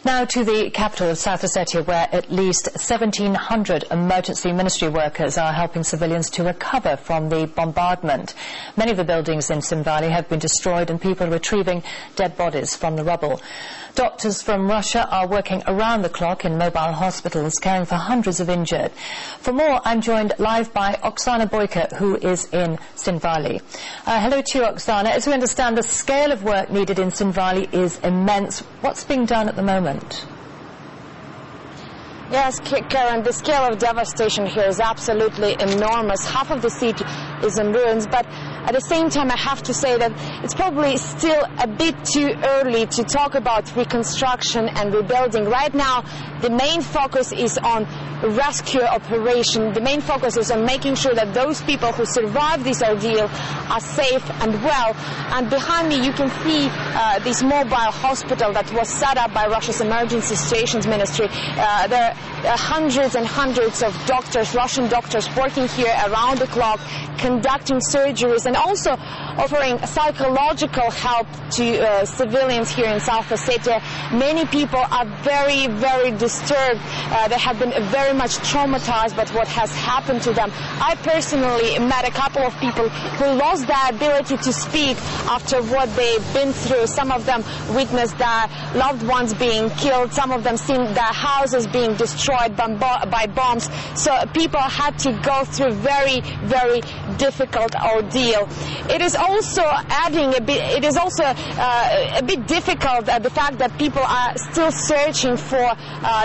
Now to the capital of South Ossetia, where at least 1,700 emergency ministry workers are helping civilians to recover from the bombardment. Many of the buildings in Tskhinvali have been destroyed and people are retrieving dead bodies from the rubble. Doctors from Russia are working around the clock in mobile hospitals, caring for hundreds of injured. For more, I'm joined live by Oksana Boyka, who is in Tskhinvali. Hello to you, Oksana. As we understand, the scale of work needed in Tskhinvali is immense. What's being done at the moment? Yes, Karen, the scale of devastation here is absolutely enormous. Half of the city is in ruins, but at the same time, I have to say that it's probably still a bit too early to talk about reconstruction and rebuilding. Right now, the main focus is on rescue operation. The main focus is on making sure that those people who survived this ordeal are safe and well. And behind me, you can see this mobile hospital that was set up by Russia's Emergency Situations Ministry. There are hundreds and hundreds of doctors, Russian doctors, working here around the clock, conducting surgeries and also offering psychological help to civilians here in South Ossetia. Many people are very, very disturbed. They have been very much traumatized by what has happened to them. I personally met a couple of people who lost their ability to speak after what they've been through. Some of them witnessed their loved ones being killed. Some of them seen their houses being destroyed by bombs. So people had to go through very, very difficult ordeal. It is also adding a bit. It is also a bit difficult the fact that people are still searching for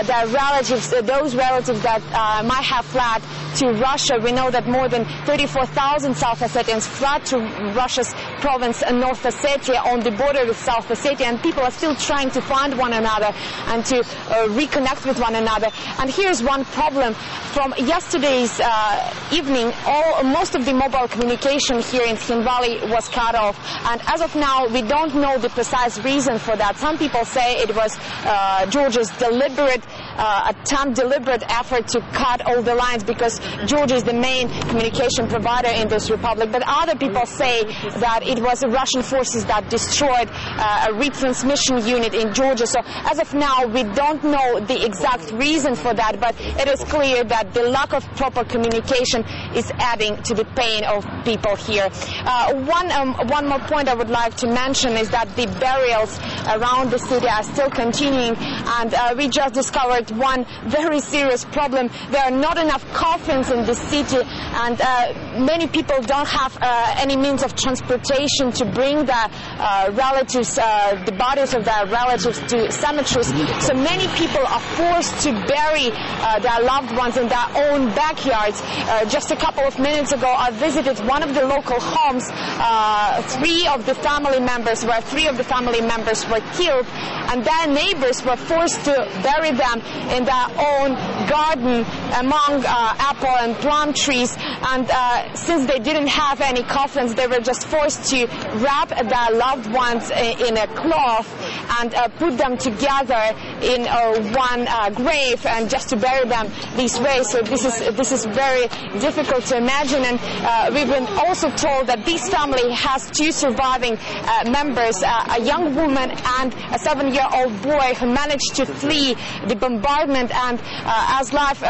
their relatives, those relatives that might have fled to Russia. We know that more than 34,000 South Ossetians fled to Russia's province North Ossetia on the border with South Ossetia, and people are still trying to find one another and to reconnect with one another. And here's one problem. From yesterday's evening, most of the mobile communication here in Tskhinvali was cut off, and as of now we don't know the precise reason for that. Some people say it was Georgia's deliberate effort to cut all the lines because Georgia is the main communication provider in this republic, but other people say that it was the Russian forces that destroyed a retransmission unit in Georgia. So as of now we don't know the exact reason for that, but it is clear that the lack of proper communication is adding to the pain of people here. One more point I would like to mention is that the burials around the city are still continuing, and we just discovered one very serious problem. There are not enough coffins in the city, and many people don't have any means of transportation to bring their relatives, the bodies of their relatives, to cemeteries. So many people are forced to bury their loved ones in their own backyards. Just a couple of minutes ago, I visited one of the local homes. Three of the family members were killed, and their neighbors were forced to bury them in their own garden among apple and plum trees. And since they didn't have any coffins, they were just forced to wrap their loved ones in a cloth and put them together in one grave, and just to bury them this way. So this is very difficult to imagine. And we've been also told that this family has two surviving members, a young woman and a 7-year-old boy who managed to flee the bombardment. And as life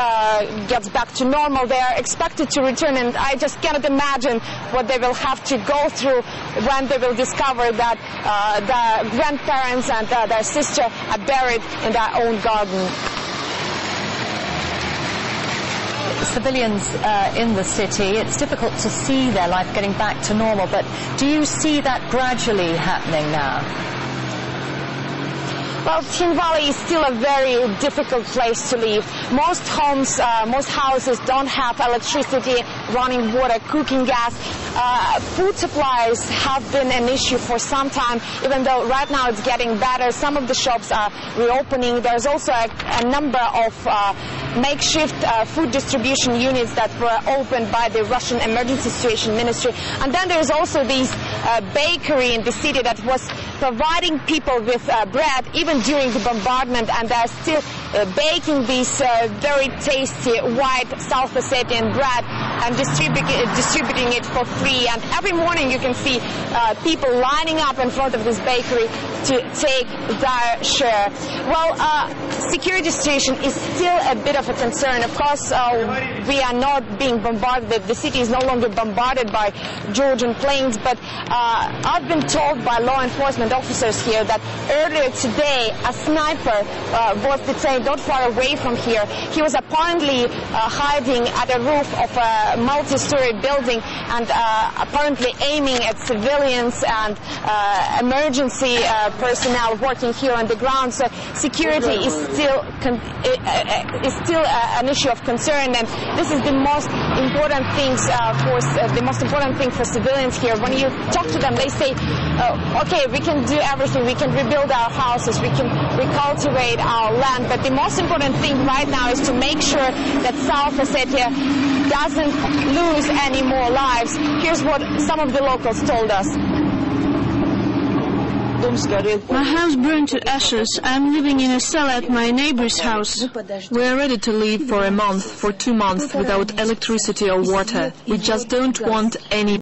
gets back to normal, they are expected to return, and I just cannot imagine what they will have to go through when they will discover that their grandparents and their sister are buried in their own garden. Civilians in the city, it's difficult to see their life getting back to normal, but do you see that gradually happening now? Well, Tskhinvali is still a very difficult place to live. Most homes, most houses don't have electricity, running water, cooking gas. Food supplies have been an issue for some time, even though right now it's getting better. Some of the shops are reopening. There's also a number of makeshift food distribution units that were opened by the Russian Emergency Situation Ministry. And then there's also this bakery in the city that was providing people with bread even during the bombardment, and they're still baking this very tasty white South Ossetian bread. and distributing it for free. And every morning you can see people lining up in front of this bakery to take their share. Well, security situation is still a bit of a concern. Of course, we are not being bombarded. The city is no longer bombarded by Georgian planes, but I've been told by law enforcement officers here that earlier today a sniper was detained not far away from here. He was apparently hiding at a roof of a multi-story building and apparently aiming at civilians and emergency personnel working here on the ground. So security is still an issue of concern, and this is the most important thing for civilians here. When you talk to them, they say, okay, we can do everything, we can rebuild our houses, we can recultivate our land, but the most important thing right now is to make sure that South Ossetia doesn't lose any more lives. Here's what some of the locals told us. My house burned to ashes. I'm living in a cell at my neighbor's house. We are ready to leave for a month, for 2 months, without electricity or water. We just don't want any